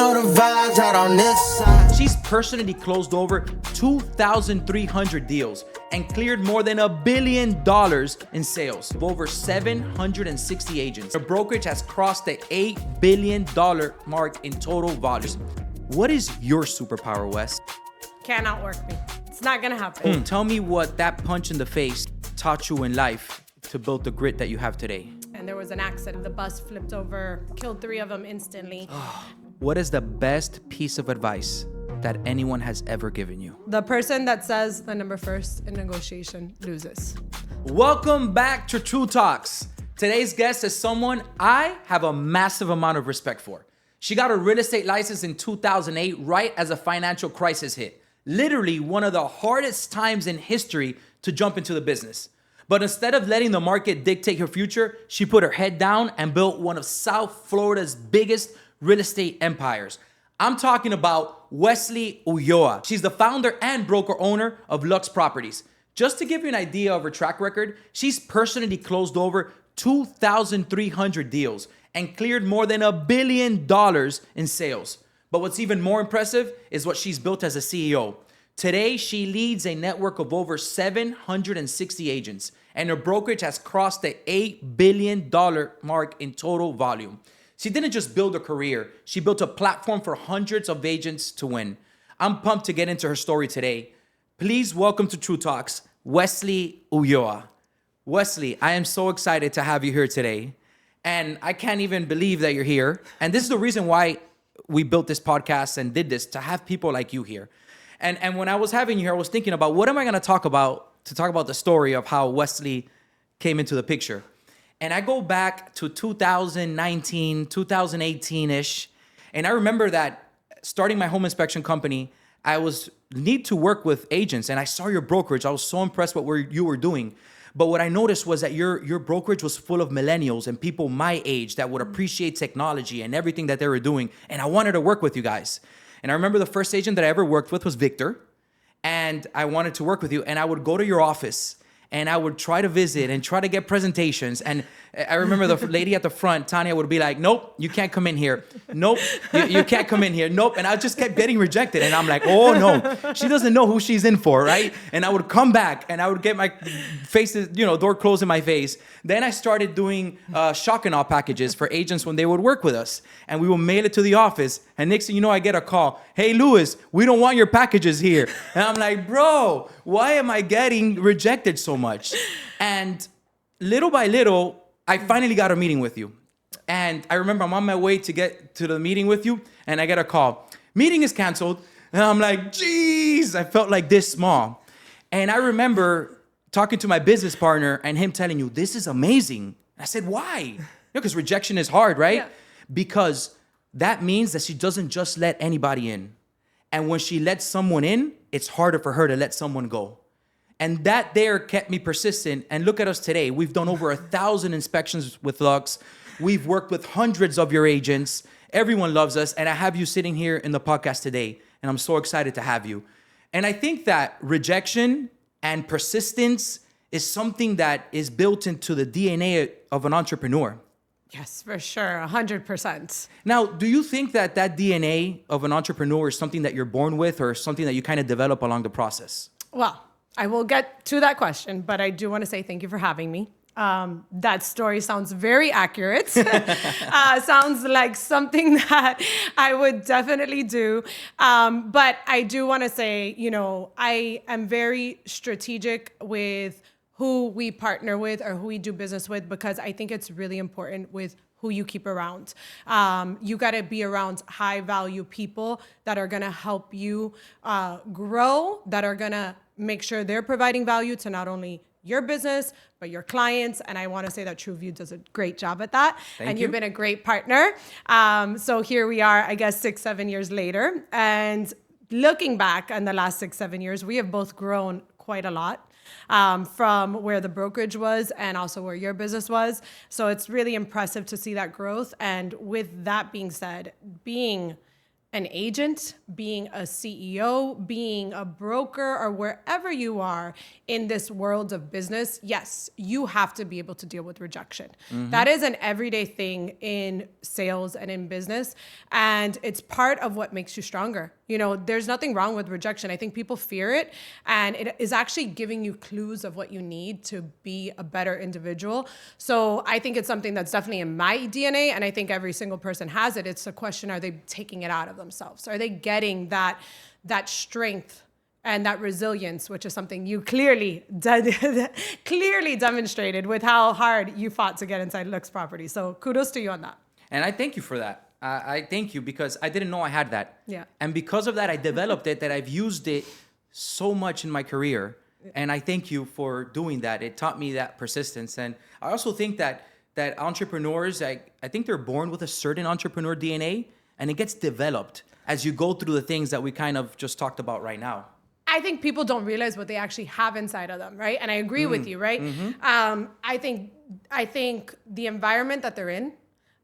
know the vibes out on this side. She's personally closed over 2,300 deals and cleared more than $1 billion in sales of over 760 agents. Her brokerage has crossed the $8 billion mark in total volume. What is your superpower, Wes? Can't outwork me. It's not gonna happen. Tell me what that punch in the face taught you in life to build the grit that you have today. And there was an accident. The bus flipped over, killed 3 of them instantly. What is the best piece of advice that anyone has ever given you? The person that says the number first in negotiation loses. Welcome back to True Talks. Today's guest is someone I have a massive amount of respect for. She got a real estate license in 2008, right as a financial crisis hit. Literally one of the hardest times in history to jump into the business. But instead of letting the market dictate her future, she put her head down and built one of South Florida's biggest real estate empires. I'm talking about Wesley Ulloa. She's the founder and broker owner of Luxe Properties. Just to give you an idea of her track record, she's personally closed over 2,300 deals and cleared more than $1 billion in sales. But what's even more impressive is what she's built as a CEO. Today, she leads a network of over 760 agents, and her brokerage has crossed the $8 billion mark in total volume. She didn't just build a career, she built a platform for hundreds of agents to win. I'm pumped to get into her story today. Please welcome to True Talks, Wesley Ulloa. Wesley, I am so excited to have you here today. And I can't even believe that you're here. And this is the reason why we built this podcast and did this, to have people like you here. And when I was having you here, I was thinking about what am I going to talk about the story of how Wesley came into the picture. And I go back to 2019, 2018-ish. And I remember that starting my home inspection company, I need to work with agents. And I saw your brokerage. I was so impressed with what you were doing. But what I noticed was that your brokerage was full of millennials and people my age that would appreciate technology and everything that they were doing. And I wanted to work with you guys. And I remember the first agent that I ever worked with was Victor. And I wanted to work with you. And I would go to your office and I would try to visit and try to get presentations. And I remember the lady at the front, Tanya, would be like, nope, you can't come in here. Nope, you can't come in here. Nope. And I just kept getting rejected. And I'm like, oh no, she doesn't know who she's in for, right? And I would come back and I would get my faces, door closed in my face. Then I started doing shock and awe packages for agents when they would work with us. And we would mail it to the office. And next thing you know, I get a call. Hey, Louis, we don't want your packages here. And I'm like, bro, why am I getting rejected so much? And little by little, I finally got a meeting with you. And I remember I'm on my way to get to the meeting with you, and I get a call. Meeting is canceled. And I'm like, geez, I felt like this small. And I remember talking to my business partner and him telling you, this is amazing. I said, why? Because rejection is hard, right? Yeah. Because that means that she doesn't just let anybody in. And when she lets someone in, it's harder for her to let someone go. And that there kept me persistent. And look at us today. We've done over 1,000 inspections with Luxe. We've worked with hundreds of your agents. Everyone loves us. And I have you sitting here in the podcast today. And I'm so excited to have you. And I think that rejection and persistence is something that is built into the DNA of an entrepreneur. Yes, for sure, 100%. Now, do you think that DNA of an entrepreneur is something that you're born with or something that you kind of develop along the process? Well, I will get to that question, but I do want to say thank you for having me. That story sounds very accurate. Sounds like something that I would definitely do. But I do want to say, I am very strategic with who we partner with or who we do business with, because I think it's really important with who you keep around. You got to be around high value people that are going to help you grow, that are going to make sure they're providing value to not only your business, but your clients. And I want to say that TrueView does a great job at that. Thank you. You've been a great partner. So here we are, I guess, 6-7 years later. And looking back on the last 6-7 years, we have both grown quite a lot. From where the brokerage was and also where your business was. So it's really impressive to see that growth. And with that being said, being an agent, being a CEO, being a broker, or wherever you are in this world of business, yes, you have to be able to deal with rejection. That is an everyday thing in sales and in business. And it's part of what makes you stronger. You know, there's nothing wrong with rejection. I think people fear it, and it is actually giving you clues of what you need to be a better individual. So I think it's something that's definitely in my DNA, and I think every single person has it. It's a question, are they taking it out of themselves? Are they getting that strength and that resilience, which is something you clearly demonstrated with how hard you fought to get inside Luxe Properties. So kudos to you on that. And I thank you for that. I thank you because I didn't know I had that. Yeah. And because of that, I developed it, that I've used it so much in my career. And I thank you for doing that. It taught me that persistence. And I also think that entrepreneurs, I think they're born with a certain entrepreneur DNA, and it gets developed as you go through the things that we kind of just talked about right now. I think people don't realize what they actually have inside of them, right? And I agree with you, right? I think the environment that they're in,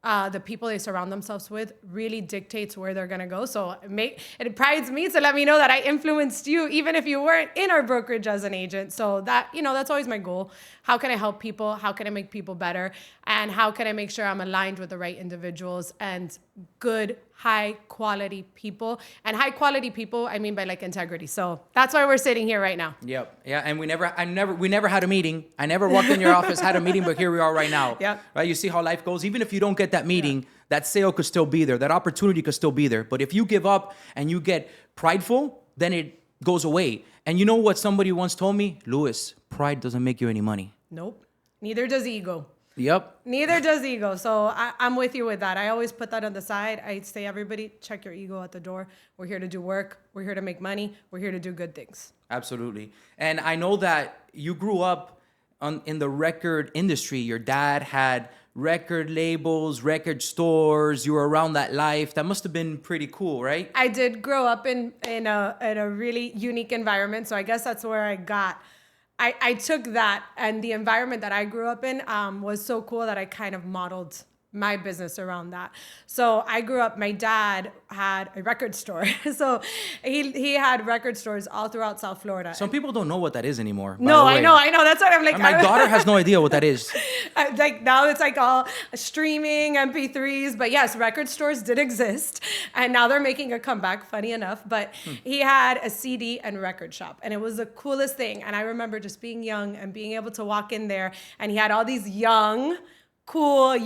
the people they surround themselves with really dictates where they're going to go. So it prides me to let me know that I influenced you, even if you weren't in our brokerage as an agent. So that, that's always my goal. How can I help people? How can I make people better? And how can I make sure I'm aligned with the right individuals and good, high quality people? And high quality people, I mean by like integrity. So that's why we're sitting here right now. Yep. Yeah. And we never had a meeting. I never walked in your office, had a meeting, but here we are right now. Yep. Right. You see how life goes. Even if you don't get that meeting, that sale could still be there. That opportunity could still be there. But if you give up and you get prideful, then it goes away. And you know what somebody once told me? Louis, pride doesn't make you any money. Nope. Neither does ego. Yep. Neither does ego. So I'm with you with that. I always put that on the side. I say, everybody, check your ego at the door. We're here to do work. We're here to make money. We're here to do good things. Absolutely. And I know that you grew up in the record industry. Your dad had record labels, record stores. You were around that life. That must have been pretty cool, right? I did grow up in a really unique environment. So I guess that's where I took that, and the environment that I grew up in was so cool that I kind of modeled my business around that. So I grew up, my dad had a record store. So he had record stores all throughout South Florida. Some people don't know what that is anymore. No, I know. That's why I'm like, my daughter has no idea what that is. Like now it's like all streaming MP3s, but yes, record stores did exist, and now they're making a comeback, funny enough. But he had a CD and record shop, and it was the coolest thing. And I remember just being young and being able to walk in there, and he had all these young, cool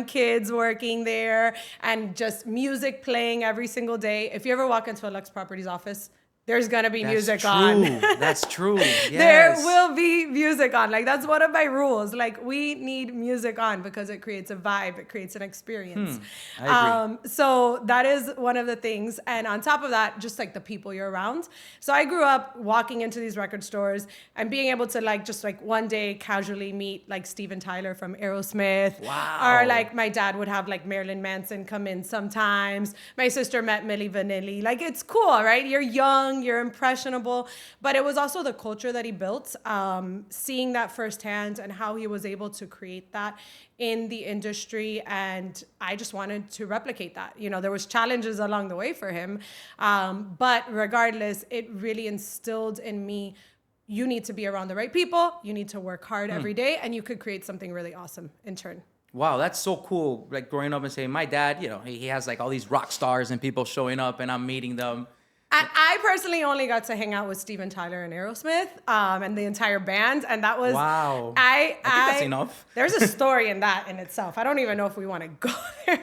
kids working there, and just music playing every single day. If you ever walk into a Luxe Properties office, there's gonna be music on. That's true. Yes. There will be music on. Like, that's one of my rules. Like, we need music on because it creates a vibe. It creates an experience. I agree. So that is one of the things. And on top of that, just like the people you're around. So I grew up walking into these record stores and being able to just one day casually meet like Steven Tyler from Aerosmith. Wow. Or like my dad would have like Marilyn Manson come in sometimes. My sister met Milli Vanilli. Like, it's cool, right? You're young. You're impressionable, but it was also the culture that he built, seeing that firsthand and how he was able to create that in the industry. And I just wanted to replicate that. There was challenges along the way for him, but regardless, it really instilled in me, you need to be around the right people, you need to work hard every day, and you could create something really awesome in turn. Wow, that's so cool. Like growing up and saying, my dad, he has like all these rock stars and people showing up and I'm meeting them. I personally only got to hang out with Steven Tyler and Aerosmith and the entire band, and that was wow. I think that's enough. There's a story in that in itself. I don't even know if we want to go there,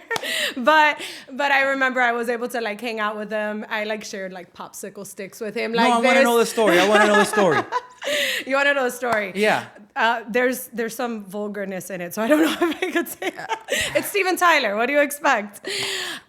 but I remember I was able to like hang out with him. I shared like popsicle sticks with him. No, I want to know the story. I want to know the story. You want to know the story? Yeah. There's some vulgarness in it, so I don't know if I could say that. It's Steven Tyler. What do you expect?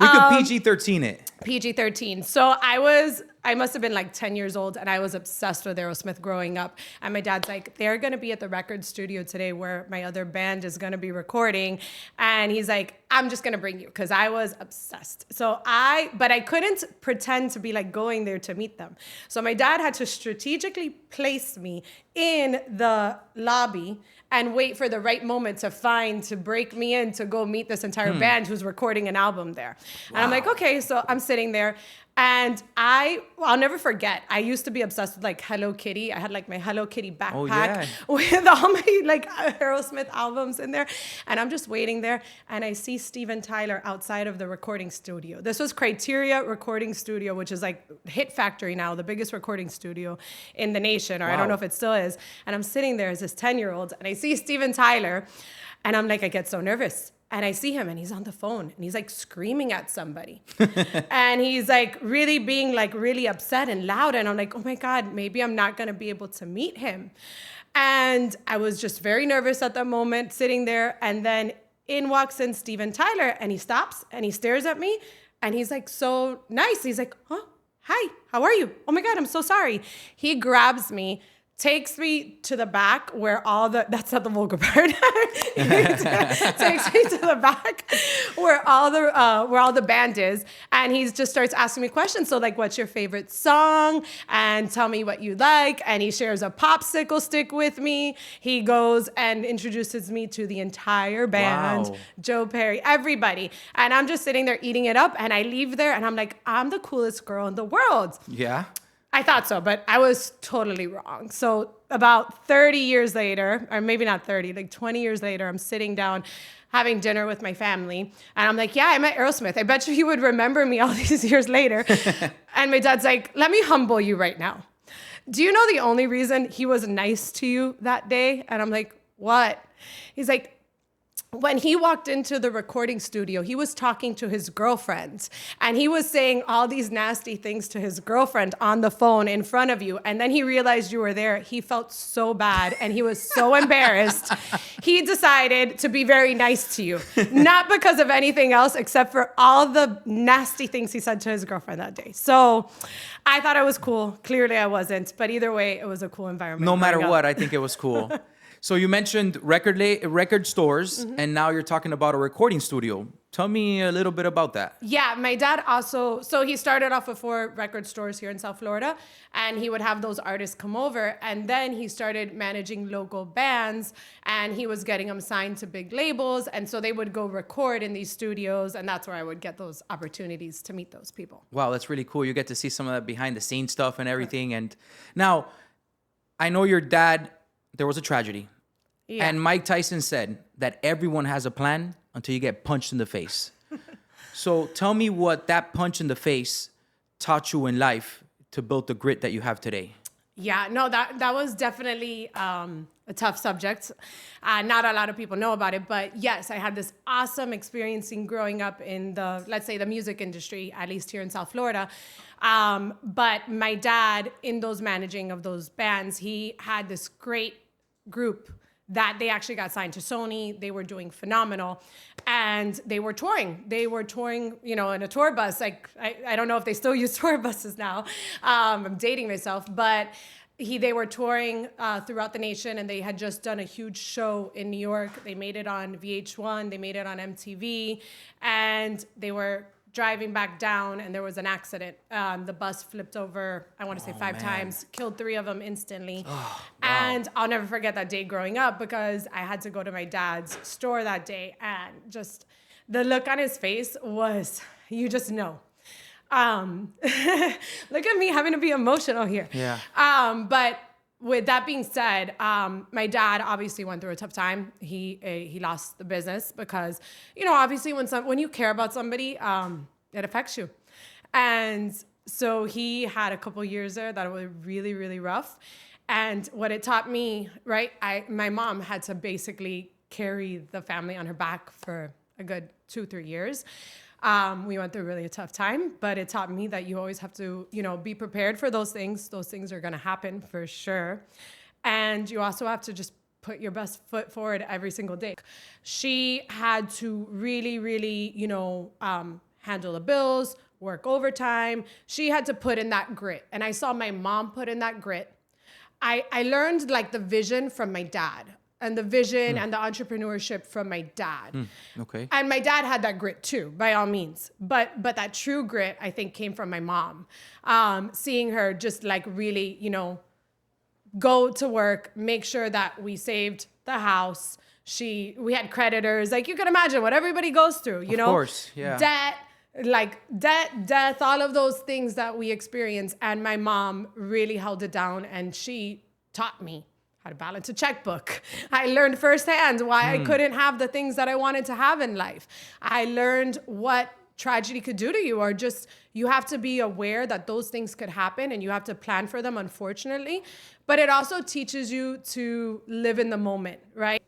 We could PG-13 it. PG-13. So I must have been like 10 years old, and I was obsessed with Aerosmith growing up. And my dad's like, they're going to be at the record studio today where my other band is going to be recording. And he's like, I'm just going to bring you because I was obsessed. But I couldn't pretend to be like going there to meet them. So my dad had to strategically place me in the lobby and wait for the right moment to break me in to go meet this entire band who's recording an album there. Wow. And I'm like, okay, so I'm sitting there. And I'll never forget, I used to be obsessed with like Hello Kitty. I had like my Hello Kitty backpack with all my like Aerosmith albums in there. And I'm just waiting there and I see Steven Tyler outside of the recording studio. This was Criteria Recording Studio, which is like Hit Factory now, the biggest recording studio in the nation, or I don't know if it still is. And I'm sitting there as this 10-year-old and I see Steven Tyler and I'm like, I get so nervous. And I see him and he's on the phone and he's like screaming at somebody. And he's like really being like really upset and loud. And I'm like, oh my God, maybe I'm not gonna be able to meet him. And I was just very nervous at that moment, sitting there. And then in walks in Steven Tyler and he stops and he stares at me and he's like so nice. He's like, huh? Hi, how are you? Oh my God, I'm so sorry. He grabs me, takes me to the back where that's not the vulgar part. Takes me to the back where all the band is. And he just starts asking me questions. So like, what's your favorite song? And tell me what you like. And he shares a popsicle stick with me. He goes and introduces me to the entire band, wow. Joe Perry, everybody. And I'm just sitting there eating it up. And I leave there and I'm like, I'm the coolest girl in the world. Yeah. I thought so, but I was totally wrong. So about 30 years later, or maybe not 30, like 20 years later, I'm sitting down having dinner with my family. And I'm like, yeah, I met Aerosmith. I bet you he would remember me all these years later. And my dad's like, let me humble you right now. Do you know the only reason he was nice to you that day? And I'm like, what? He's like, when he walked into the recording studio, he was talking to his girlfriend and he was saying all these nasty things to his girlfriend on the phone in front of you. And then he realized you were there. He felt so bad and he was so embarrassed. He decided to be very nice to you, not because of anything else, except for all the nasty things he said to his girlfriend that day. So I thought I was cool. Clearly I wasn't, but either way, it was a cool environment. No matter what, I think it was cool. So you mentioned record stores, mm-hmm. and now you're talking about a recording studio. Tell me a little bit about that. Yeah, my dad also, so he started off with 4 record stores here in South Florida, and he would have those artists come over, and then he started managing local bands, and he was getting them signed to big labels, and so they would go record in these studios, and that's where I would get those opportunities to meet those people. Wow, that's really cool. You get to see some of that behind the scenes stuff and everything. Right. And now, I know your dad, there was a tragedy. Yeah. And Mike Tyson said that everyone has a plan until you get punched in the face. So tell me what that punch in the face taught you in life to build the grit that you have today. Yeah, no, that was definitely a tough subject. Not a lot of people know about it, but yes, I had this awesome experience in growing up in let's say the music industry, at least here in South Florida. But my dad, in those managing of those bands, he had this great group that they actually got signed to Sony. They were doing phenomenal. And they were touring. They were touring, in a tour bus. Like, I don't know if they still use tour buses now. I'm dating myself. But they were touring throughout the nation, and they had just done a huge show in New York. They made it on VH1. They made it on MTV. And they were driving back down, and there was an accident. The bus flipped over, I want to say 5 times, killed 3 of them instantly. Oh, wow. And I'll never forget that day growing up because I had to go to my dad's store that day, and just the look on his face was, you just know. Look at me having to be emotional here. Yeah. But with that being said, my dad obviously went through a tough time. He lost the business because, obviously when you care about somebody, it affects you. And so he had a couple years there that were really, really rough. And what it taught me, right, my mom had to basically carry the family on her back for a good 2-3 years. We went through really a tough time, but it taught me that you always have to, be prepared for those things. Those things are going to happen for sure. And you also have to just put your best foot forward every single day. She had to really, really, handle the bills, work overtime. She had to put in that grit. And I saw my mom put in that grit. I learned like the vision from my dad. and the vision and the entrepreneurship from my dad. Okay. And my dad had that grit too, by all means. But that true grit, I think, came from my mom. Seeing her just like really, go to work, make sure that we saved the house. We had creditors, like you can imagine what everybody goes through, Of course, yeah. Death, all of those things that we experience. And my mom really held it down, and she taught me how to balance a checkbook. I learned firsthand why I couldn't have the things that I wanted to have in life. I learned what tragedy could do to you, or just you have to be aware that those things could happen and you have to plan for them, unfortunately. But it also teaches you to live in the moment, right?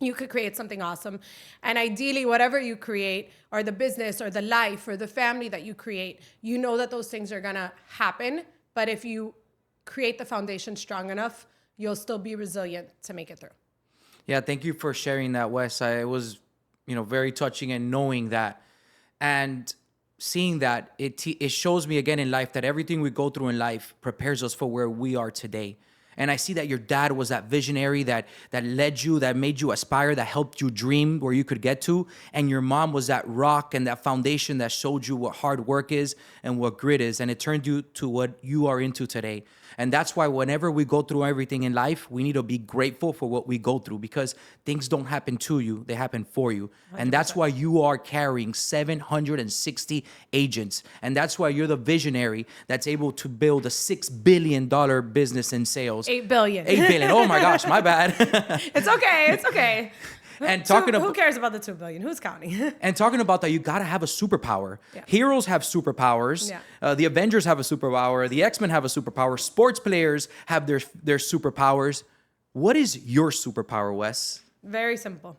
You could create something awesome. And ideally, whatever you create, or the business or the life or the family that you create, you know that those things are gonna happen. But if you create the foundation strong enough, you'll still be resilient to make it through. Yeah, thank you for sharing that, Wes. It was, very touching, and knowing that and seeing that it shows me again in life that everything we go through in life prepares us for where we are today. And I see that your dad was that visionary that led you, that made you aspire, that helped you dream where you could get to. And your mom was that rock and that foundation that showed you what hard work is and what grit is. And it turned you to what you are into today. And that's why whenever we go through everything in life, we need to be grateful for what we go through, because things don't happen to you, they happen for you. 100%. And that's why you are carrying 760 agents. And that's why you're the visionary that's able to build a $6 billion business in sales. 8 billion. 8 billion. Oh my gosh, my bad. It's okay. It's okay. And talking about, who cares about the 2 billion? Who's counting? And talking about that, you got to have a superpower. Yeah. Heroes have superpowers. Yeah. The Avengers have a superpower. The X-Men have a superpower. Sports players have their superpowers. What is your superpower, Wes? Very simple.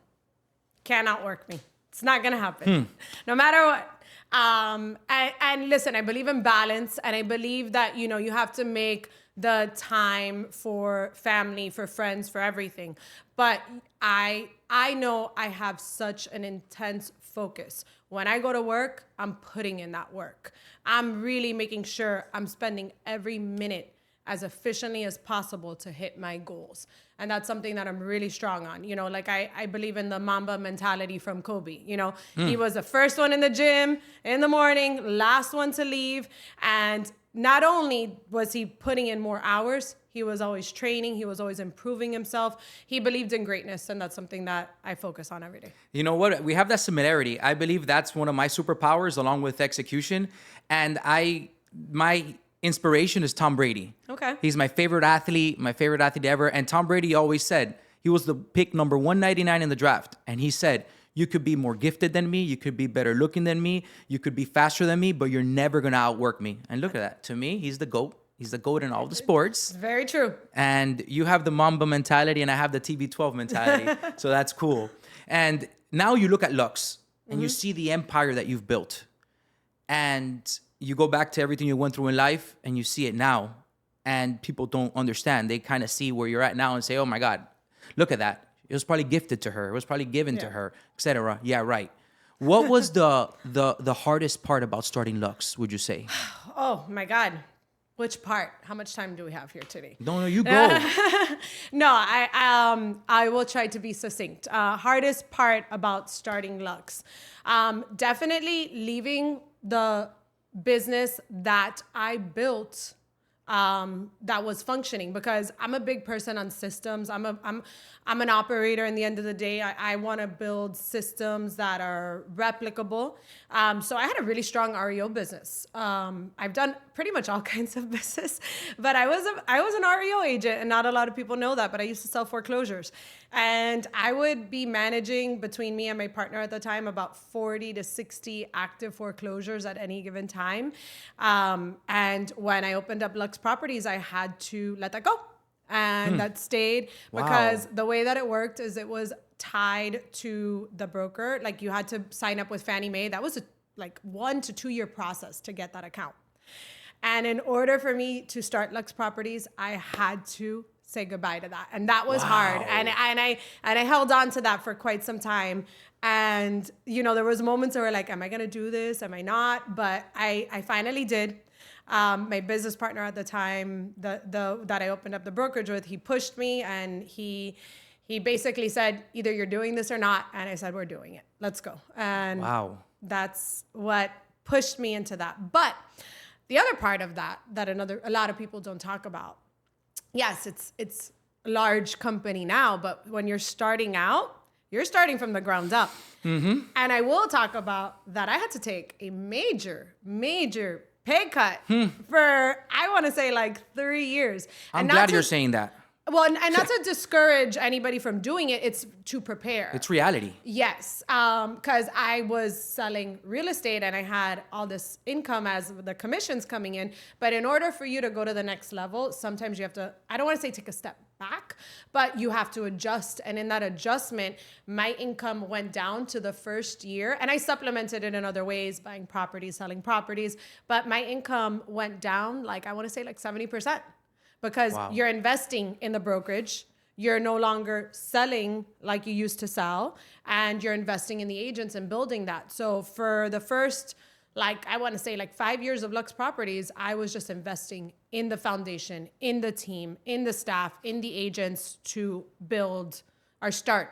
Cannot work me. It's not going to happen. No matter what. And listen, I believe in balance, and I believe that, you have to make the time for family, for friends, for everything. But I know I have such an intense focus. When I go to work, I'm putting in that work. I'm really making sure I'm spending every minute as efficiently as possible to hit my goals. And that's something that I'm really strong on. I believe in the Mamba mentality from Kobe. He was the first one in the gym in the morning, last one to leave. And not only was he putting in more hours, he was always training. He was always improving himself. He believed in greatness, and that's something that I focus on every day. You know what? We have that similarity. I believe that's one of my superpowers, along with execution. And my inspiration is Tom Brady. Okay. He's my favorite athlete ever. And Tom Brady always said, he was the pick number 199 in the draft. And he said, you could be more gifted than me. You could be better looking than me. You could be faster than me, but you're never going to outwork me. And look at that. To me, he's the GOAT. He's the GOAT in all the sports. Very true. And you have the Mamba mentality, and I have the TB12 mentality. So that's cool. And now you look at Luxe, and you see the empire that you've built. And you go back to everything you went through in life, and you see it now. And people don't understand. They kind of see where you're at now and say, oh my God, look at that. It was probably gifted to her. It was probably given to her, etc. Yeah, right. What was the hardest part about starting Luxe, would you say? Oh my God. Which part? How much time do we have here today? No, you go. No, I will try to be succinct. Hardest part about starting Luxe. Definitely leaving the business that I built that was functioning, because I'm a big person on systems. I'm an operator. In the end of the day, I want to build systems that are replicable. So I had a really strong REO business. I've done pretty much all kinds of business, but I was an REO agent, and not a lot of people know that, but I used to sell foreclosures. And I would be managing, between me and my partner at the time, about 40 to 60 active foreclosures at any given time. And when I opened up Luxe Properties, I had to let that go. And that stayed because the way that it worked is it was tied to the broker. Like, you had to sign up with Fannie Mae. That was a 1 to 2 year process to get that account. And in order for me to start Luxe Properties, I had to say goodbye to that. And that was hard. And I held on to that for quite some time. And, there was moments where like, am I going to do this? Am I not? But I finally did. My business partner at the time, that I opened up the brokerage with, he pushed me, and he he basically said, either you're doing this or not. And I said, we're doing it. Let's go. And Wow. that's what pushed me into that. But the other part of that a lot of people don't talk about. Yes, it's a large company now, but when you're starting out, you're starting from the ground up. And I will talk about that I had to take a major pay cut for, I want to say, like 3 years. I'm glad you're saying that. Well, and not to discourage anybody from doing it, it's to prepare. It's reality. Yes, because I was selling real estate and I had all this income as the commissions coming in. But in order for you to go to the next level, sometimes you have to, I don't want to say take a step back, but you have to adjust. And in that adjustment, my income went down to the first year. And I supplemented it in other ways, buying properties, selling properties. But my income went down, like, I want to say like 70%. Because you're investing in the brokerage, you're no longer selling like you used to sell, and you're investing in the agents and building that. So for the first, like, I want to say like 5 years of Luxe Properties, I was just investing in the foundation, in the team, in the staff, in the agents to build or start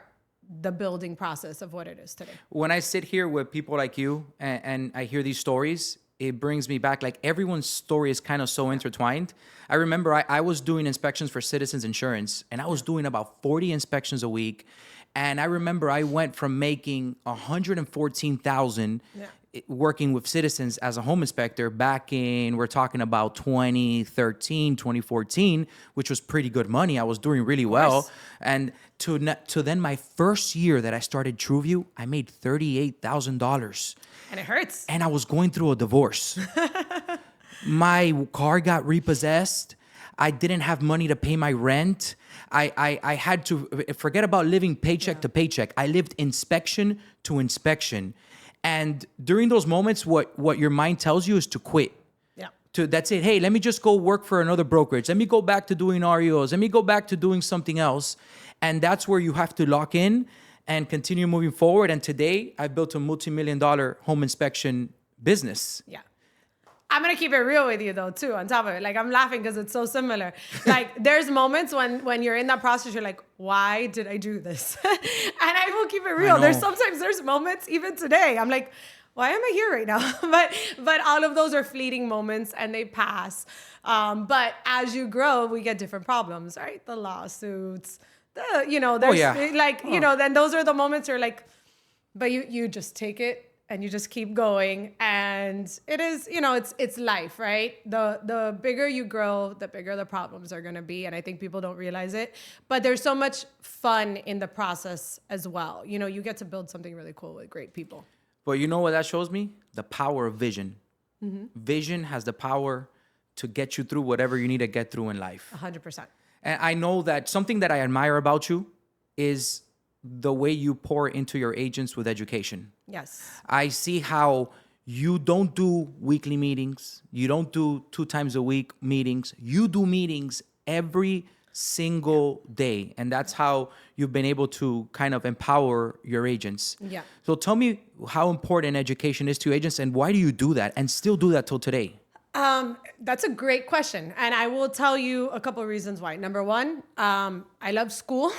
the building process of what it is today. When I sit here with people like you and I hear these stories, it brings me back. Like, everyone's story is kind of so intertwined. I remember I was doing inspections for Citizens Insurance, and I was doing about 40 inspections a week. And I remember I went from making $114,000 working with Citizens as a home inspector back in, we're talking about 2013, 2014, which was pretty good money. I was doing really well. And to then my first year that I started TrueView, I made $38,000. And it hurts. And I was going through a divorce. My car got repossessed. I didn't have money to pay my rent. I had to forget about living paycheck to paycheck. I lived inspection to inspection. And during those moments, what your mind tells you is to quit. Yeah. That's it. Hey, let me just go work for another brokerage. Let me go back to doing REOs. Let me go back to doing something else. And that's where you have to lock in and continue moving forward. And today, I built a multi-million-dollar home inspection business. Yeah. I'm going to keep it real with you, though, too, on top of it. Like, I'm laughing because it's so similar. Like, there's moments when you're in that process, you're like, why did I do this? And I will keep it real. There's moments, even today, I'm like, why am I here right now? But all of those are fleeting moments, and they pass. But as you grow, we get different problems, right? The lawsuits, then those are the moments you're like, but you just take it. And you just keep going, and it is, it's life, right? The bigger you grow, the bigger the problems are gonna be, and I think people don't realize it. But there's so much fun in the process as well. You get to build something really cool with great people. But you know what that shows me? The power of vision. Mm-hmm. Vision has the power to get you through whatever you need to get through in life. 100%. And I know that something that I admire about you is the way you pour into your agents with education. Yes. I see how you don't do weekly meetings. You don't do 2 times a week meetings. You do meetings every single day. And that's how you've been able to kind of empower your agents. Yeah. So tell me how important education is to agents, and why do you do that and still do that till today? That's a great question. And I will tell you a couple of reasons why. Number one, I love school.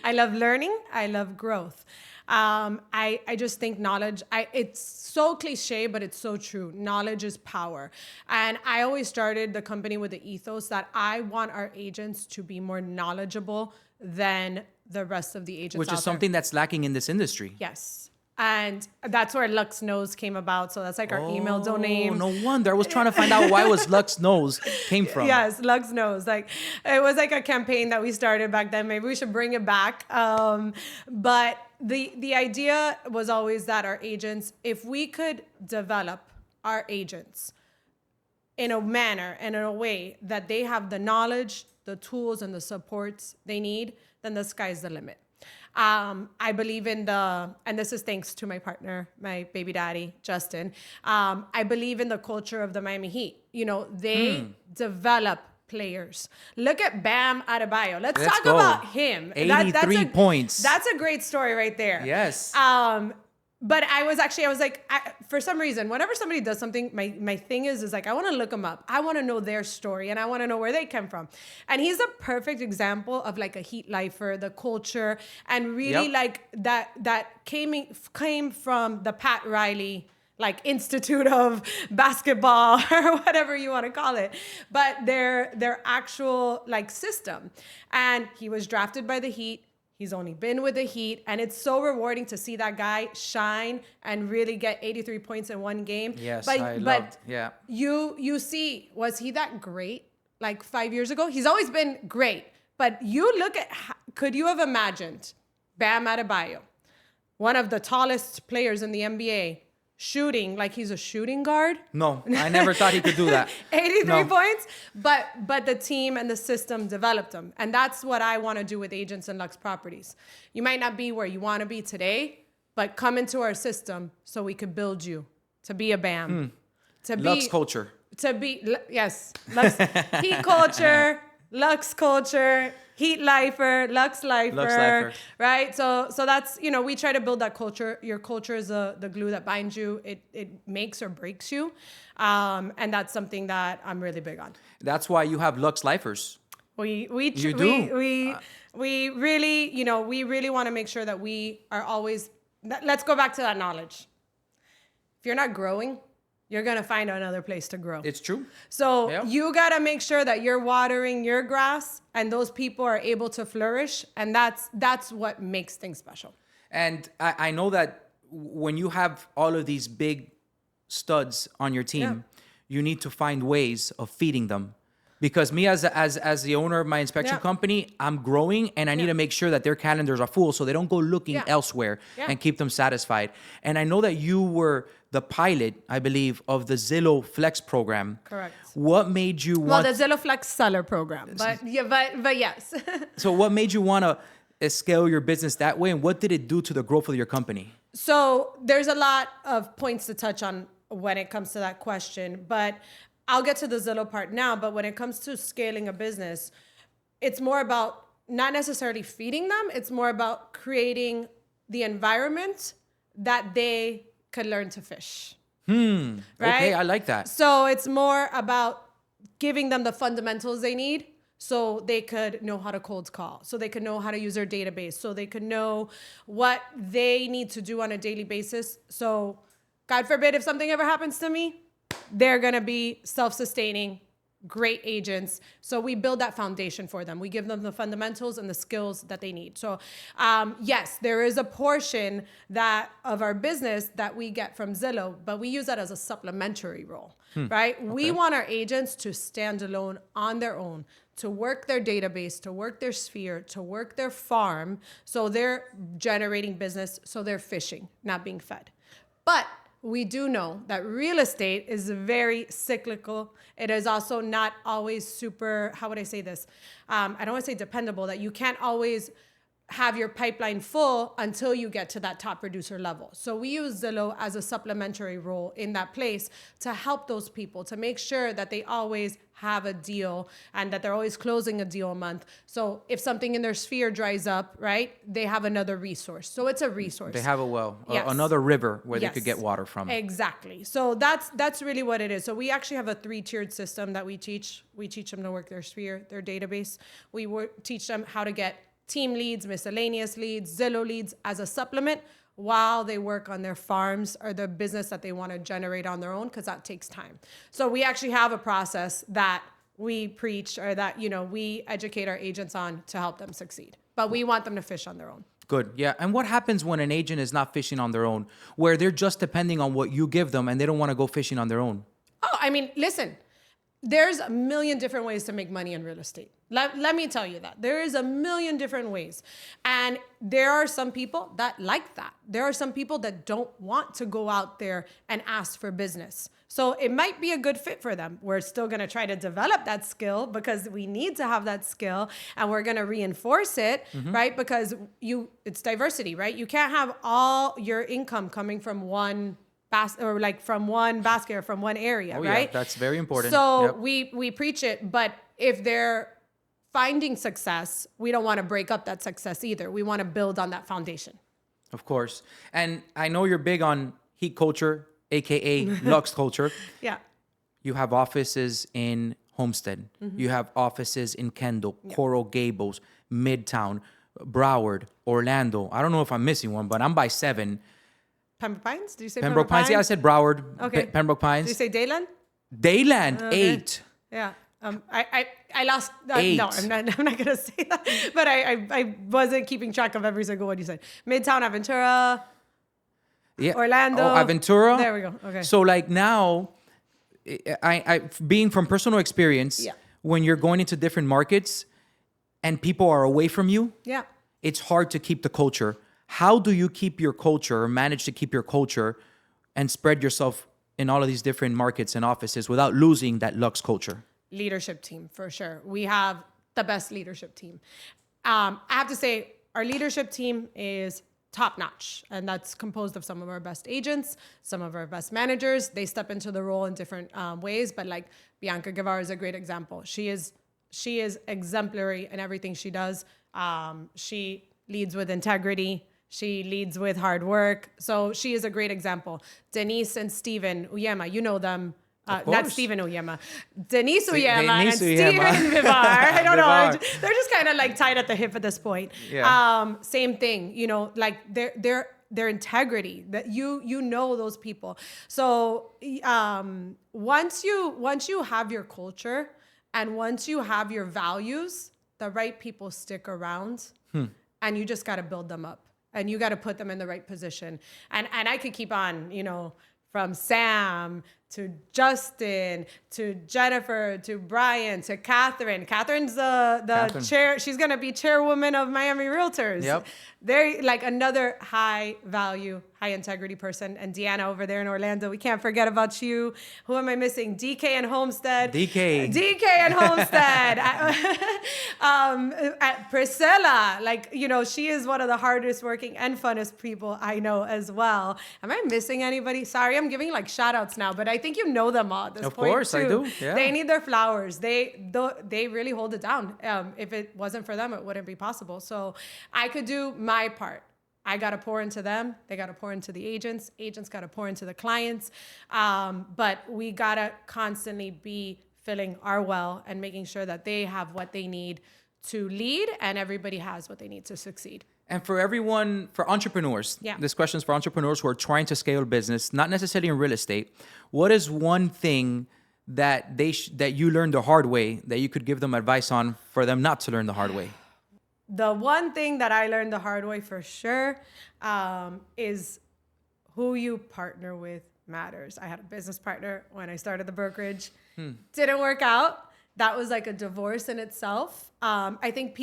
I love learning. I love growth. I just think knowledge, it's so cliche, but it's so true. Knowledge is power. And I always started the company with the ethos that I want our agents to be more knowledgeable than the rest of the agents Which is something that's lacking in this industry. Yes. And that's where Luxe Knows came about. So that's like our email domain. No wonder. I was trying to find out why was Luxe Knows came from. Yes, Luxe Knows. Like, it was like a campaign that we started back then. Maybe we should bring it back. But the idea was always that our agents, if we could develop our agents in a manner and in a way that they have the knowledge, the tools, and the supports they need, then the sky's the limit. I believe in and this is thanks to my partner, my baby daddy, Justin. I believe in the culture of the Miami Heat. They develop players. Look at Bam Adebayo. Let's talk about him. 83 points. That's a great story right there. Yes. but I was like, for some reason, whenever somebody does something, my thing is like, I want to look them up. I want to know their story and I want to know where they came from. And he's a perfect example of like a heat lifer, the culture, and really like that came from the Pat Riley like Institute of Basketball or whatever you want to call it, but their actual like system. And he was drafted by the Heat. He's only been with the Heat, and it's so rewarding to see that guy shine and really get 83 points in one game. Yes, but yeah. You see, was he that great like 5 years ago? He's always been great, but you look at, could you have imagined Bam Adebayo, one of the tallest players in the NBA, shooting like he's a shooting guard? No, I never thought he could do that. 83 points, but the team and the system developed him. And that's what I want to do with agents and Luxe Properties. You might not be where you want to be today, but come into our system so we could build you to be a BAM. To be Luxe culture. To be, yes, Luxe, Heat culture, Luxe culture, Heat lifer, Luxe lifer, right? So that's, we try to build that culture. Your culture is the glue that binds you. It makes or breaks you. And that's something that I'm really big on. That's why you have Luxe lifers. We really, we really want to make sure that we are always, let's go back to that knowledge. If you're not growing, you're going to find another place to grow. It's true. So you got to make sure that you're watering your grass and those people are able to flourish. And that's what makes things special. And I know that when you have all of these big studs on your team, you need to find ways of feeding them. Because me as the owner of my inspection company, I'm growing and I need to make sure that their calendars are full so they don't go looking elsewhere and keep them satisfied. And I know that you were the pilot, I believe, of the Zillow Flex program. Correct. What made you want... Well, the Zillow Flex seller program, but yes. So what made you want to scale your business that way, and what did it do to the growth of your company? So there's a lot of points to touch on when it comes to that question, but I'll get to the Zillow part now. But when it comes to scaling a business, it's more about not necessarily feeding them. It's more about creating the environment that they could learn to fish. Right? Okay, I like that. So it's more about giving them the fundamentals they need so they could know how to cold call, so they could know how to use their database, so they could know what they need to do on a daily basis. So God forbid if something ever happens to me, they're going to be self-sustaining, great agents. So we build that foundation for them. We give them the fundamentals and the skills that they need. So yes, there is a portion of our business that we get from Zillow, but we use that as a supplementary role, right? Okay. We want our agents to stand alone on their own, to work their database, to work their sphere, to work their farm. So they're generating business, so they're fishing, not being fed. But we do know that real estate is very cyclical. It is also not always super, how would I say this? I don't want to say dependable, that you can't always have your pipeline full until you get to that top producer level. So we use Zillow as a supplementary role in that place to help those people, to make sure that they always have a deal and that they're always closing a deal a month. So if something in their sphere dries up, right, they have another resource. So it's a resource. They have a well, yes. Another river where they could get water from. Exactly. So that's really what it is. So we actually have a 3-tiered system that we teach. We teach them to work their sphere, their database. We teach them how to get team leads, miscellaneous leads, Zillow leads as a supplement while they work on their farms or the business that they want to generate on their own, because that takes time. So we actually have a process that we preach, or that, we educate our agents on to help them succeed. But we want them to fish on their own. Good. Yeah. And what happens when an agent is not fishing on their own, where they're just depending on what you give them and they don't want to go fishing on their own? Oh, I mean, listen, there's a million different ways to make money in real estate. Let me tell you that. There is a million different ways. And there are some people that like that. There are some people that don't want to go out there and ask for business. So it might be a good fit for them. We're still going to try to develop that skill because we need to have that skill, and we're going to reinforce it, right? Because it's diversity, right? You can't have all your income coming from one basket or from one area, right? Yeah, that's very important. So we preach it, but if they're finding success, we don't want to break up that success either. We want to build on that foundation. Of course. And I know you're big on heat culture, AKA Luxe culture. Yeah. You have offices in Homestead. You have offices in Kendall, Coral Gables, Midtown, Broward, Orlando. I don't know if I'm missing one, but I'm by 7. Pembroke Pines? Did you say Pembroke Pines? Yeah, I said Broward. Okay. Pembroke Pines. Did you say Dayland? Dayland, Okay. 8. Yeah. I lost. 8. No, I'm not gonna say that. But I wasn't keeping track of every single one you said. Midtown, Aventura, Yeah. Orlando. Oh, Aventura. There we go. Okay. So like now, I being from personal experience, Yeah. when you're going into different markets and people are away from you, Yeah. it's hard to keep the culture. How do you keep your culture or manage to keep your culture and spread yourself in all of these different markets and offices without losing that Luxe culture? Leadership team, for sure. We have the best leadership team. I have to say, our leadership team is top notch, and that's composed of some of our best agents, some of our best managers. They step into the role in different ways, but like Bianca Guevara is a great example. She is exemplary in everything she does. She leads with integrity. She leads with hard work. So she is a great example. Denise and Steven Uyema, you know them. Not Steven Uyema. Denise Uyema and Steven Vivar. I don't know. They're just kind of like tied at the hip at this point. Yeah. Same thing, you know, like their integrity, that you know those people. So once you have your culture and once you have your values, the right people stick around, and you just got to build them up. And you got to put them in the right position. And I could keep on, you know, from Sam to Justin to Jennifer to Brian to Catherine. Catherine's the chair. She's going to be chairwoman of Miami Realtors. Yep. They're like another high value, high integrity person. And Deanna over there in Orlando, we can't forget about you. Who am I missing? DK and Homestead. DK and Homestead. Priscilla, like, you know, she is one of the hardest working and funnest people I know as well. Am I missing anybody? Sorry, I'm giving like shout outs now, but I think you know them all at this point. Of course, I do. Yeah. They need their flowers. They really hold it down. If it wasn't for them, it wouldn't be possible. So I could do my part. I got to pour into them. They got to pour into the agents. Agents got to pour into the clients. But we got to constantly be filling our well and making sure that they have what they need to lead and everybody has what they need to succeed. And for everyone, for entrepreneurs, this question is for entrepreneurs who are trying to scale a business, not necessarily in real estate. What is one thing that that you learned the hard way that you could give them advice on for them not to learn the hard way? The one thing that I learned the hard way for sure is who you partner with matters. I had a business partner when I started the brokerage. Didn't work out. That was like a divorce in itself. I think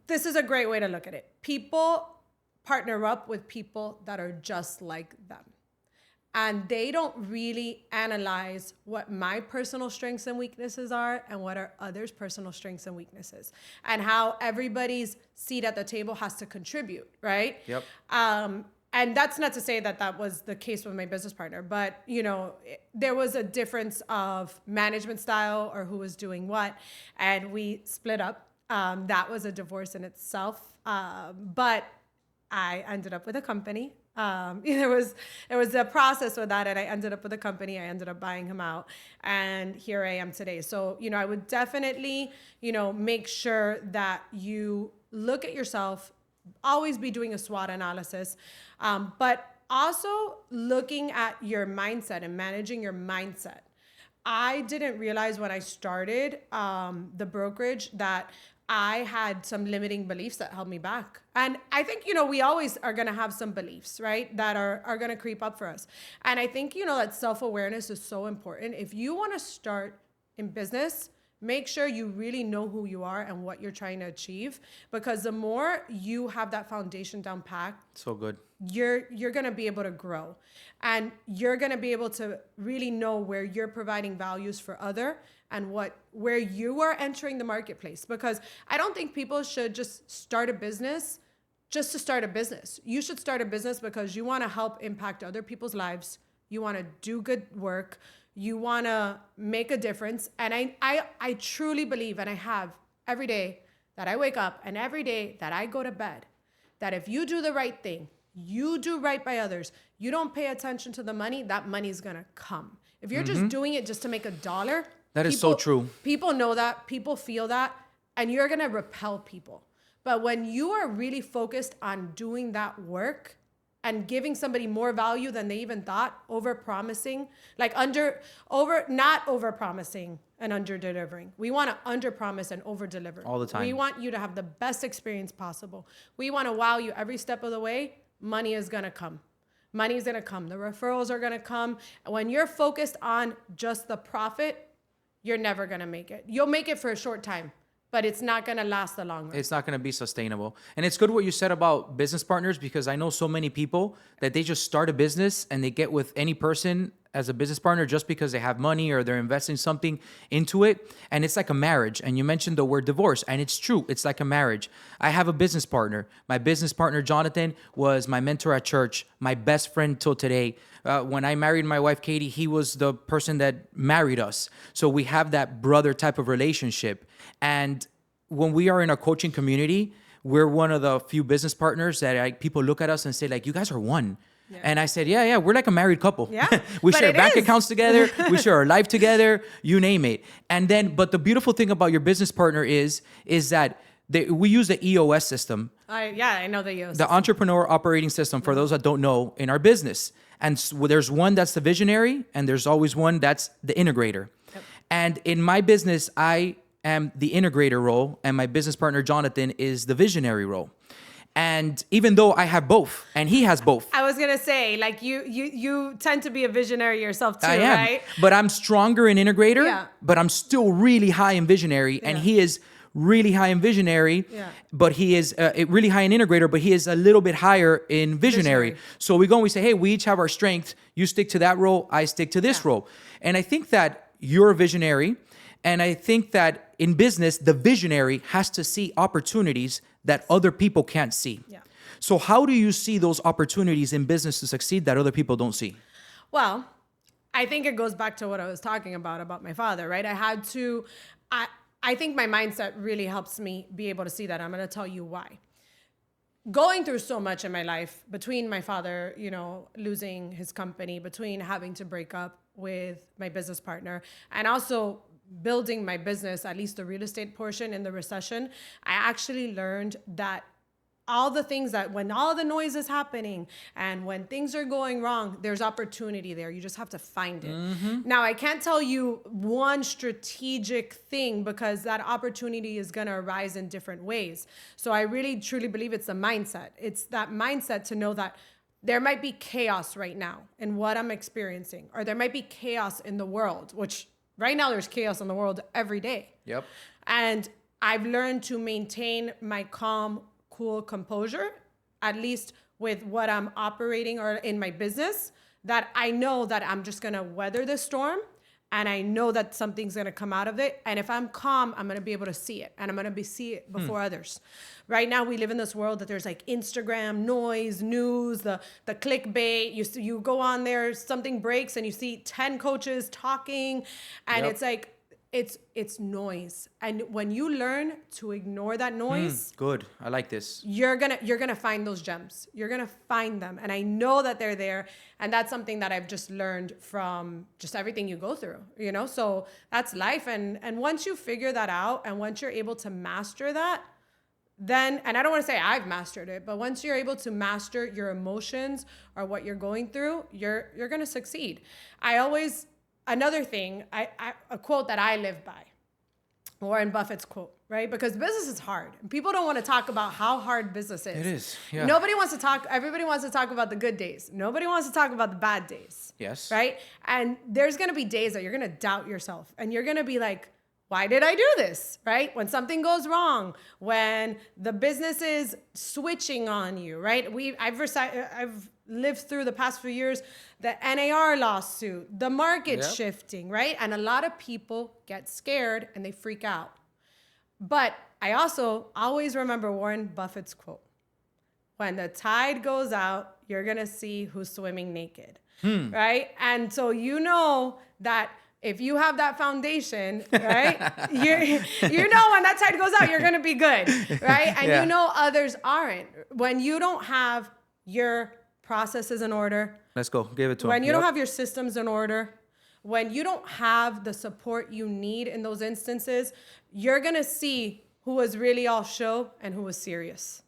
this is a great way to look at it. People partner up with people that are just like them. And they don't really analyze what my personal strengths and weaknesses are and what are others' personal strengths and weaknesses and how everybody's seat at the table has to contribute, right? Yep. And that's not to say that that was the case with my business partner, but you know, there was a difference of management style or who was doing what, and we split up. That was a divorce in itself. But I ended up with a company. There was a process with that, and I ended up with a company. I ended up buying him out, and here I am today. So, you know, I would definitely, you know, make sure that you look at yourself, always be doing a SWOT analysis, but also looking at your mindset and managing your mindset. I didn't realize when I started the brokerage that I had some limiting beliefs that held me back. And I think, you know, we always are going to have some beliefs, right, that are going to creep up for us. And I think, you know, that self-awareness is so important. If you want to start in business, make sure you really know who you are and what you're trying to achieve, because the more you have that foundation down packed, so good, you're going to be able to grow, and you're going to be able to really know where you're providing values for other and where you are entering the marketplace. Because I don't think people should just start a business just to start a business. You should start a business because you want to help impact other people's lives. You want to do good work. You want to make a difference. And I truly believe, and I have every day that I wake up and every day that I go to bed, that if you do the right thing, you do right by others, you don't pay attention to the money, that money's gonna come. If you're just doing it just to make $1, That is so true. People know that, people feel that, and you're gonna repel people. But when you are really focused on doing that work and giving somebody more value than they even thought, over promising, not over promising and under delivering. We want to under promise and over deliver all the time. We want you to have the best experience possible. We want to wow you every step of the way. Money is going to come. Money is going to come. The referrals are going to come. When you're focused on just the profit, you're never going to make it. You'll make it for a short time, but it's not going to last the long run. It's not going to be sustainable. And it's good what you said about business partners, because I know so many people that they just start a business and they get with any person as a business partner just because they have money or they're investing something into it. And it's like a marriage. And you mentioned the word divorce, and it's true. It's like a marriage. I have a business partner. My business partner, Jonathan, was my mentor at church, my best friend till today. When I married my wife, Katie, he was the person that married us. So we have that brother type of relationship. And when we are in our coaching community, we're one of the few business partners that people look at us and say, like, you guys are one. Yeah. And I said, yeah, we're like a married couple. Yeah, we share bank accounts together. We share our life together, you name it. And then, but the beautiful thing about your business partner is that we use the EOS system. I know the EOS. The Entrepreneur Operating System, for those that don't know, in our business. And so there's one that's the visionary, and there's always one that's the integrator. Yep. And in my business, I am the integrator role, and my business partner, Jonathan, is the visionary role. And even though I have both, and he has both. I was going to say, like, you tend to be a visionary yourself too, I am, right? But I'm stronger in integrator, but I'm still really high in visionary. And he is really high in visionary, but he is really high in integrator, but he is a little bit higher in visionary. So we go and we say, hey, we each have our strength. You stick to that role, I stick to this role. And I think that you're a visionary. And I think that in business, the visionary has to see opportunities that other people can't see. Yeah. So how do you see those opportunities in business to succeed that other people don't see? Well, I think it goes back to what I was talking about my father, right? I think my mindset really helps me be able to see that. I'm going to tell you why. Going through so much in my life, between my father, losing his company, between having to break up with my business partner, and also building my business, at least the real estate portion, in the recession, I actually learned that all the things that when all the noise is happening and when things are going wrong, there's opportunity there. You just have to find it. Mm-hmm. Now, I can't tell you one strategic thing because that opportunity is going to arise in different ways. So I really, truly believe it's a mindset. It's that mindset to know that there might be chaos right now in what I'm experiencing, or there might be chaos in the world, which right now there's chaos in the world every day. Yep. And I've learned to maintain my calm, cool composure, at least with what I'm operating or in my business, that I know that I'm just going to weather the storm, and I know that something's going to come out of it. And if I'm calm, I'm going to be able to see it, and I'm going to see it before others. Right now, we live in this world that there's like Instagram noise, news, the clickbait. You go on there, something breaks, and you see 10 coaches talking, and it's like, it's noise. And when you learn to ignore that noise, good. I like this. You're gonna find those gems. You're gonna find them, and I know that they're there. And that's something that I've just learned from just everything you go through. So that's life. And once you figure that out, and once you're able to master that, then, and I don't want to say I've mastered it, but once you're able to master your emotions or what you're going through, you're gonna succeed. Another thing, a quote that I live by, Warren Buffett's quote, right? Because business is hard. And people don't want to talk about how hard business is. It is, yeah. Everybody wants to talk about the good days. Nobody wants to talk about the bad days. Yes. Right? And there's going to be days that you're going to doubt yourself. And you're going to be like, why did I do this, right? When something goes wrong, when the business is switching on you, right? I've lived through the past few years, the NAR lawsuit, the market shifting, right? And a lot of people get scared and they freak out. But I also always remember Warren Buffett's quote, when the tide goes out, you're going to see who's swimming naked, right? And so that If you have that foundation, right, you know when that tide goes out, you're going to be good, right? And Yeah. you know others aren't. When you don't have your processes in order, Let's go. Give it to him. when you don't Yep. have your systems in order, when you don't have the support you need in those instances, you're going to see who was really all show and who was serious.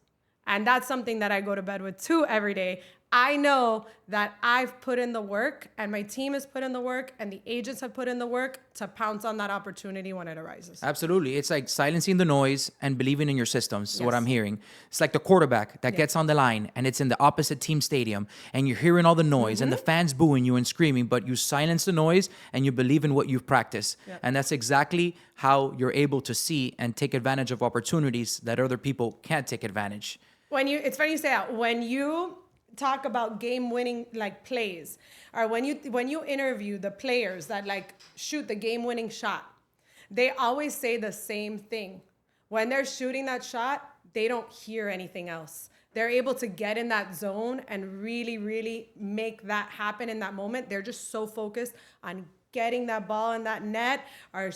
And that's something that I go to bed with too every day. I know that I've put in the work and my team has put in the work and the agents have put in the work to pounce on that opportunity when it arises. Absolutely. It's like silencing the noise and believing in your systems, is what Yes. I'm hearing. It's like the quarterback that gets on the line and it's in the opposite team stadium and you're hearing all the noise and the fans booing you and screaming, but you silence the noise and you believe in what you've practiced. And that's exactly how you're able to see and take advantage of opportunities that other people can't take advantage. It's funny you say that. When you talk about game-winning like plays, or when you interview the players that like shoot the game-winning shot, they always say the same thing. When they're shooting that shot, they don't hear anything else. They're able to get in that zone and really, really make that happen in that moment. They're just so focused on getting that ball in that net or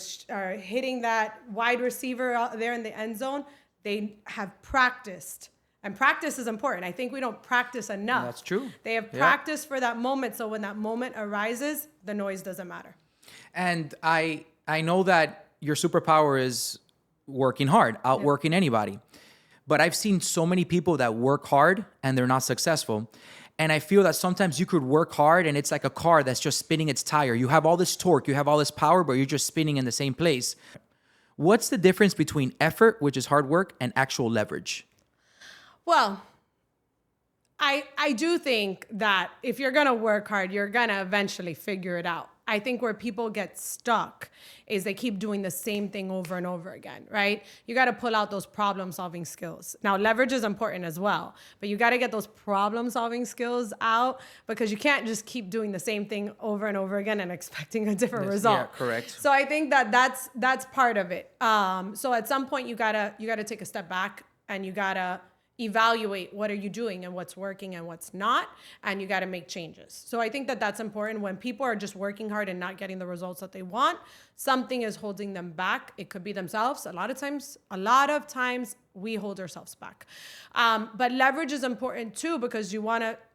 hitting that wide receiver out there in the end zone. They have practiced. And practice is important. I think we don't practice enough. That's true. They have Yeah. practiced for that moment. So when that moment arises, the noise doesn't matter. And I know that your superpower is working hard, outworking anybody. But I've seen so many people that work hard and they're not successful. And I feel that sometimes you could work hard and it's like a car that's just spinning its tire. You have all this torque, you have all this power, but you're just spinning in the same place. What's the difference between effort, which is hard work, and actual leverage? Well, I do think that if you're going to work hard, you're going to eventually figure it out. I think where people get stuck is they keep doing the same thing over and over again, right? You got to pull out those problem solving skills. Now, leverage is important as well, but you got to get those problem solving skills out because you can't just keep doing the same thing over and over again and expecting a different result. Yeah, correct. So I think that's part of it. So at some point you gotta take a step back and you gotta evaluate what are you doing and what's working and what's not, and you got to make changes. So I think that's important. When people are just working hard and not getting the results that they want, something is holding them back. It could be themselves. A lot of times we hold ourselves back. But leverage is important too, because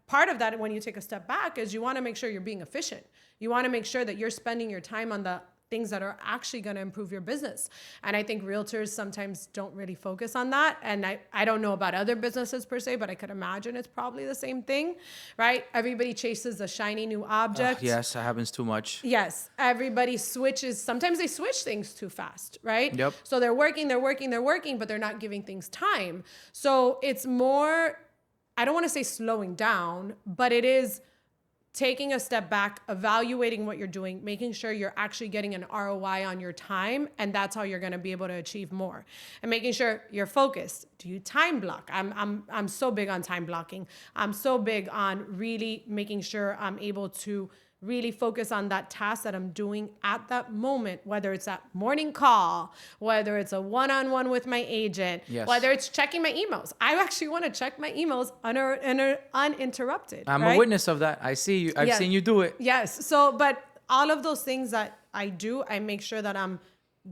part of that when you take a step back is you want to make sure you're being efficient. You want to make sure that you're spending your time on the things that are actually going to improve your business. And I think realtors sometimes don't really focus on that. And I don't know about other businesses per se, but I could imagine it's probably the same thing, right? Everybody chases a shiny new object. Yes, that happens too much. Yes, everybody switches. Sometimes they switch things too fast, right? Yep. So they're working, but they're not giving things time. So it's more, I don't want to say slowing down, but it is taking a step back, evaluating what you're doing, making sure you're actually getting an ROI on your time, and that's how you're going to be able to achieve more. And making sure you're focused. Do you time block? I'm so big on time blocking. I'm so big on really making sure I'm able to really focus on that task that I'm doing at that moment, whether it's that morning call, whether it's a one-on-one with my agent, Yes. whether it's checking my emails. I actually want to check my emails uninterrupted. I'm right? a witness of that. I see you. I've Yeah. seen you do it. Yes. So, but all of those things that I do, I make sure that I'm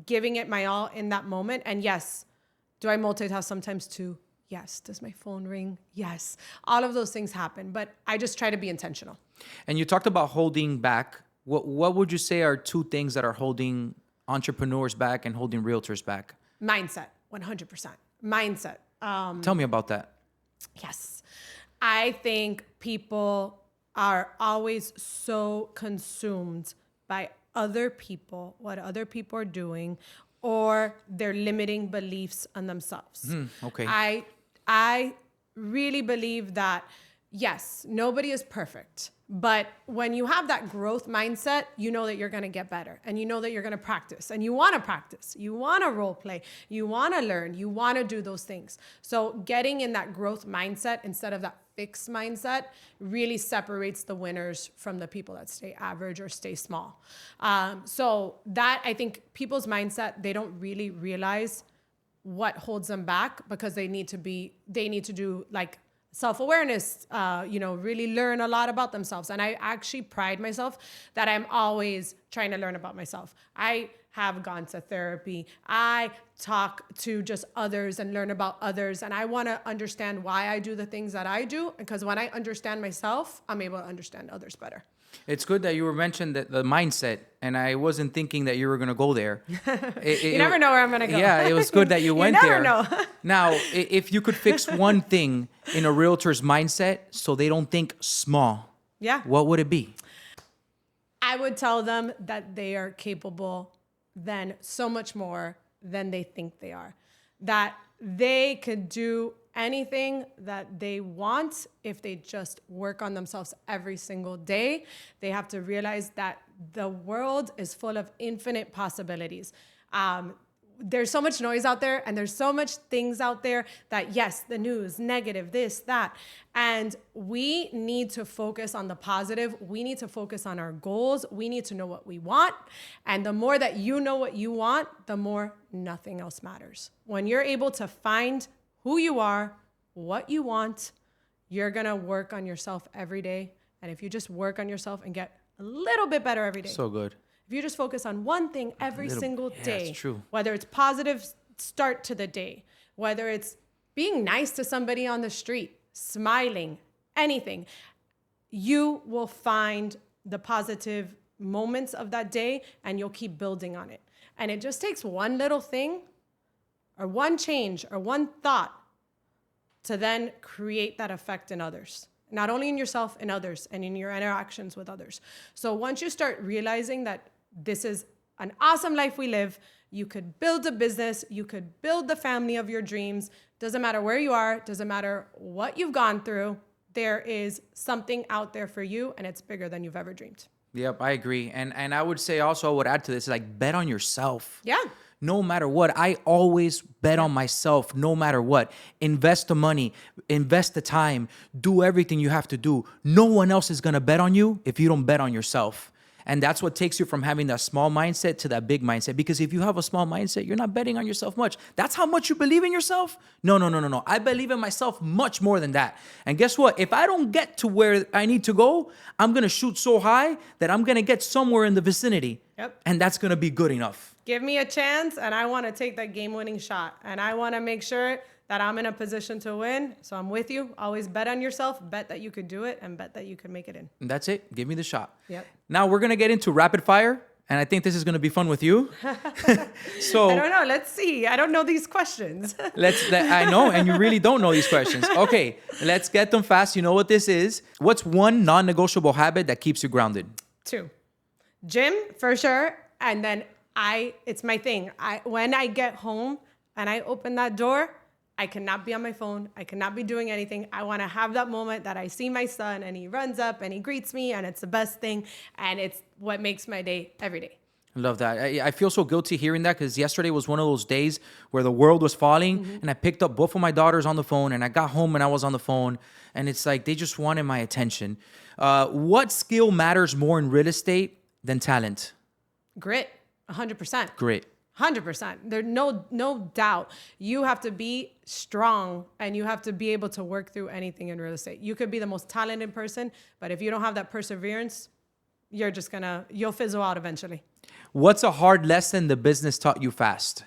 giving it my all in that moment. And yes, do I multitask sometimes too? Yes. Does my phone ring? Yes. All of those things happen, but I just try to be intentional. And you talked about holding back. What would you say are two things that are holding entrepreneurs back and holding realtors back? Mindset, 100%. Mindset. Tell me about that. Yes. I think people are always so consumed by other people, what other people are doing, or their limiting beliefs on themselves. Okay. I really believe that, yes, nobody is perfect. But when you have that growth mindset, you know that you're going to get better and you know that you're going to practice and you want to practice. You want to role play. You want to learn. You want to do those things. So getting in that growth mindset instead of that fixed mindset really separates the winners from the people that stay average or stay small. So that, I think people's mindset, they don't really realize what holds them back because they need to do like self-awareness, really learn a lot about themselves. And I actually pride myself that I'm always trying to learn about myself. I have gone to therapy. I talk to just others and learn about others. And I want to understand why I do the things that I do. Because when I understand myself, I'm able to understand others better. It's good that you were mentioned that the mindset, and I wasn't thinking that you were going to go there. You never know where I'm going to go. Yeah, it was good that you went there. You never know. Now, if you could fix one thing in a realtor's mindset so they don't think small, what would it be? I would tell them that they are capable than so much more than they think they are. That they could do anything that they want if they just work on themselves every single day. They have to realize that the world is full of infinite possibilities. There's so much noise out there, and there's so much things out there that, yes, the news, negative, this, that. And we need to focus on the positive. We need to focus on our goals. We need to know what we want. And the more that you know what you want, the more nothing else matters. When you're able to find who you are, what you want, you're going to work on yourself every day. And if you just work on yourself and get a little bit better every day. So good. If you just focus on one thing every single day, that's true. Whether it's positive start to the day, whether it's being nice to somebody on the street, smiling, anything, you will find the positive moments of that day and you'll keep building on it. And it just takes one little thing or one change or one thought to then create that effect in others. Not only in yourself, in others, and in your interactions with others. So once you start realizing that this is an awesome life we live, you could build a business, you could build the family of your dreams. Doesn't matter where you are, doesn't matter what you've gone through, there is something out there for you, and it's bigger than you've ever dreamed. Yep, I agree. And I would say also, I would add to this, like, bet on yourself. Yeah. No matter what, I always bet on myself, no matter what. Invest the money, invest the time, do everything you have to do. No one else is going to bet on you if you don't bet on yourself. And that's what takes you from having that small mindset to that big mindset. Because if you have a small mindset, you're not betting on yourself much. That's how much you believe in yourself? No. I believe in myself much more than that. And guess what? If I don't get to where I need to go, I'm going to shoot so high that I'm going to get somewhere in the vicinity. Yep. And that's going to be good enough. Give me a chance, and I want to take that game-winning shot. And I want to make sure that I'm in a position to win. So I'm with you. Always bet on yourself. Bet that you could do it, and bet that you could make it in. And that's it. Give me the shot. Yep. Now we're going to get into rapid fire. And I think this is going to be fun with you. So I don't know. Let's see. I don't know these questions. I know, and you really don't know these questions. Okay, let's get them fast. You know what this is. What's one non-negotiable habit that keeps you grounded? 2. Gym, for sure. And then it's my thing. When I get home and I open that door, I cannot be on my phone. I cannot be doing anything. I want to have that moment that I see my son and he runs up and he greets me, and it's the best thing. And it's what makes my day every day. I love that. I feel so guilty hearing that, because yesterday was one of those days where the world was falling, and I picked up both of my daughters on the phone, and I got home and I was on the phone, and it's like they just wanted my attention. What skill matters more in real estate than talent? Grit, 100%. Grit. 100%. There's no doubt. You have to be strong, and you have to be able to work through anything in real estate. You could be the most talented person, but if you don't have that perseverance, you'll fizzle out eventually. What's a hard lesson the business taught you fast?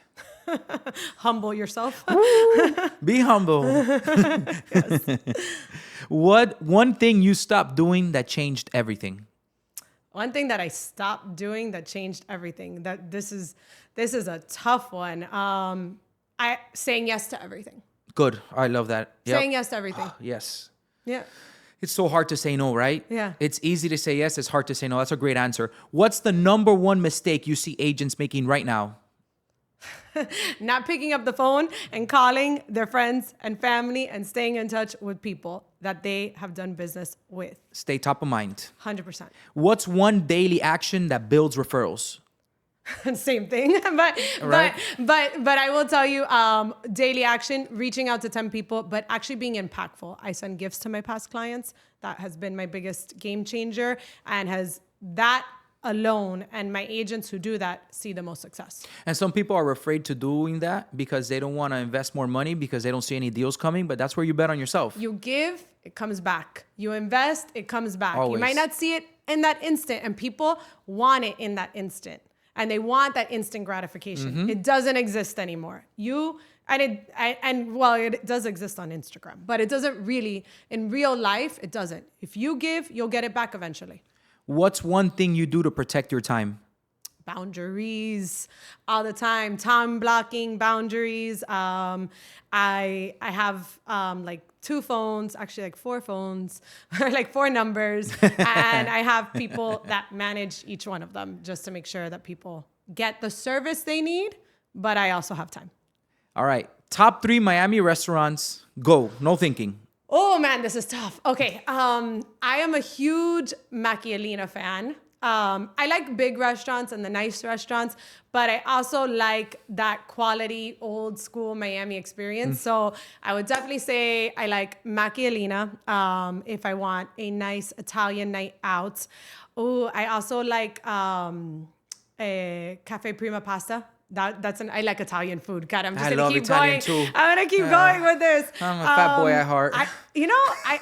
Humble yourself. Be humble. Yes. What one thing you stopped doing that changed everything? One thing that I stopped doing that changed everything. That this is a tough one. Saying yes to everything. Good. I love that. Yep. Saying yes to everything. Yes. Yeah. It's so hard to say no, right? Yeah. It's easy to say yes. It's hard to say no. That's a great answer. What's the number one mistake you see agents making right now? Not picking up the phone and calling their friends and family and staying in touch with people that they have done business with. Stay top of mind. 100%. What's one daily action that builds referrals? Same thing, but I will tell you, daily action, reaching out to 10 people, but actually being impactful. I send gifts to my past clients. That has been my biggest game changer, and alone, and my agents who do that see the most success. And some people are afraid to doing that because they don't want to invest more money because they don't see any deals coming. But that's where you bet on yourself. You give, it comes back. You invest, it comes back. Always. You might not see it in that instant, and people want it in that instant. And they want that instant gratification. It doesn't exist anymore. It does exist on Instagram, but it doesn't really, in real life, it doesn't. If you give, you'll get it back eventually. What's one thing you do to protect your time? Boundaries all the time. Time blocking, boundaries. I have like 2 phones, actually like 4 phones, or like 4 numbers. And I have people that manage each one of them just to make sure that people get the service they need, but I also have time. All right. Top 3 Miami restaurants. Go. No thinking. Oh man, this is tough. Okay. I am a huge Machialina fan. I like big restaurants and the nice restaurants, but I also like that quality old school Miami experience. So I would definitely say I like Machialina if I want a nice Italian night out. Oh, I also like Cafe Prima Pasta. I like Italian food. God, I'm just gonna keep Italian going. too. I'm gonna keep going with this. I'm a fat boy at heart. I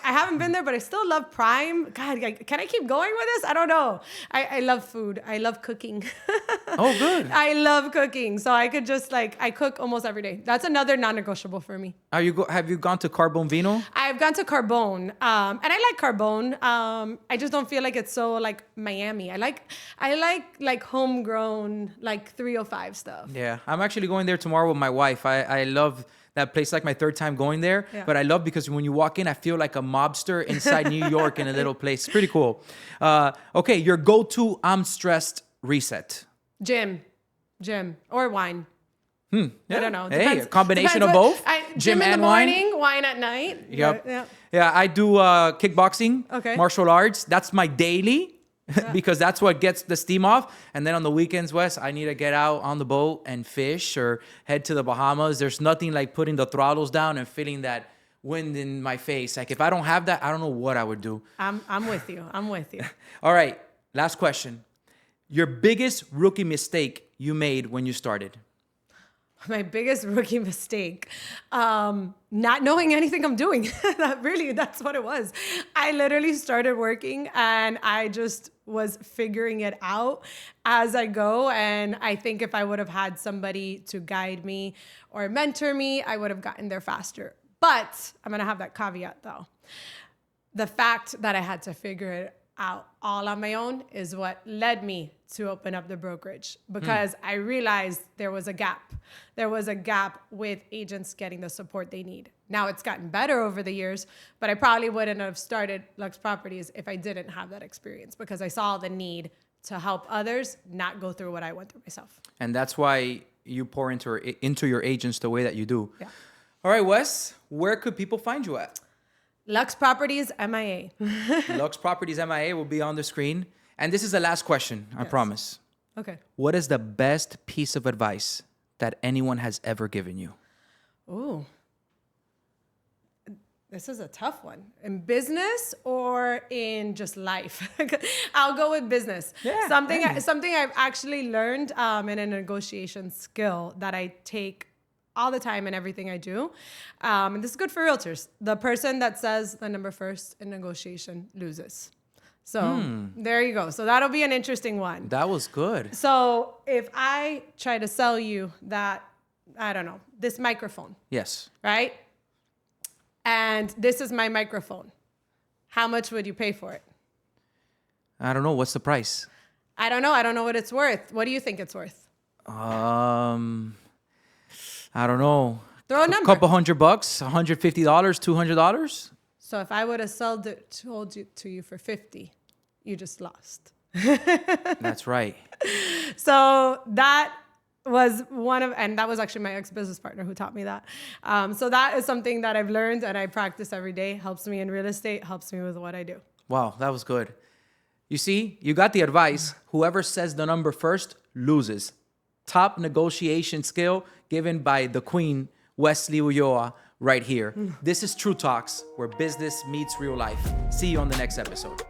haven't been there, but I still love Prime. God, can I keep going with this? I don't know. I love food. I love cooking. Oh, good. I love cooking. So I could just I cook almost every day. That's another non-negotiable for me. Have you gone to Carbone Vino? I've gone to Carbone, and I like Carbone. I just don't feel like it's so like Miami. I like homegrown, like 305 stuff. Yeah, I'm actually going there tomorrow with my wife. I love that place, like my 3rd time going there. Yeah. But I love because when you walk in, I feel like a mobster inside New York in a little place. Pretty cool. Okay, your go-to I'm stressed reset. Gym or wine. Yeah. I don't know. Hey, a combination of both? Gym in and the morning, wine at night. Yep. Yeah. Yeah, I do kickboxing, Okay. martial arts. That's my daily. Because that's what gets the steam off. And then on the weekends, Wes, I need to get out on the boat and fish or head to the Bahamas. There's nothing like putting the throttles down and feeling that wind in my face. Like if I don't have that, I don't know what I would do. I'm with you. All right, last question. Your biggest rookie mistake you made when you started? My biggest rookie mistake, not knowing anything I'm doing. That's what it was. I literally started working and I just was figuring it out as I go. And I think if I would have had somebody to guide me or mentor me, I would have gotten there faster. But I'm going to have that caveat though. The fact that I had to figure it out all on my own is what led me to open up the brokerage, because I realized there was a gap. There was a gap with agents getting the support they need. Now it's gotten better over the years, but I probably wouldn't have started Luxe Properties if I didn't have that experience, because I saw the need to help others not go through what I went through myself. And that's why you pour into your agents the way that you do. Yeah. All right, Wes, where could people find you at? Luxe Properties MIA. Luxe Properties MIA will be on the screen. And this is the last question, I promise. Okay. What is the best piece of advice that anyone has ever given you? Ooh. This is a tough one. In business or in just life? I'll go with business. Yeah, Something I've actually learned in a negotiation skill that I take all the time in everything I do. And this is good for realtors. The person that says the number first in negotiation loses. So there you go. So that'll be an interesting one. That was good. So if I try to sell you that, I don't know, this microphone, Yes. right? And this is my microphone. How much would you pay for it? I don't know. What's the price? I don't know. I don't know what it's worth. What do you think it's worth? I don't know. Throw a number. Couple $100, $150, $200. So if I would have told it to you for 50, you just lost. That's right. So that was and that was actually my ex-business partner who taught me that. So that is something that I've learned and I practice every day. Helps me in real estate, helps me with what I do. Wow, that was good. You see, you got the advice. Whoever says the number first loses. Top negotiation skill given by the queen, Wesley Ulloa, right here. This is True Talks, where business meets real life. See you on the next episode.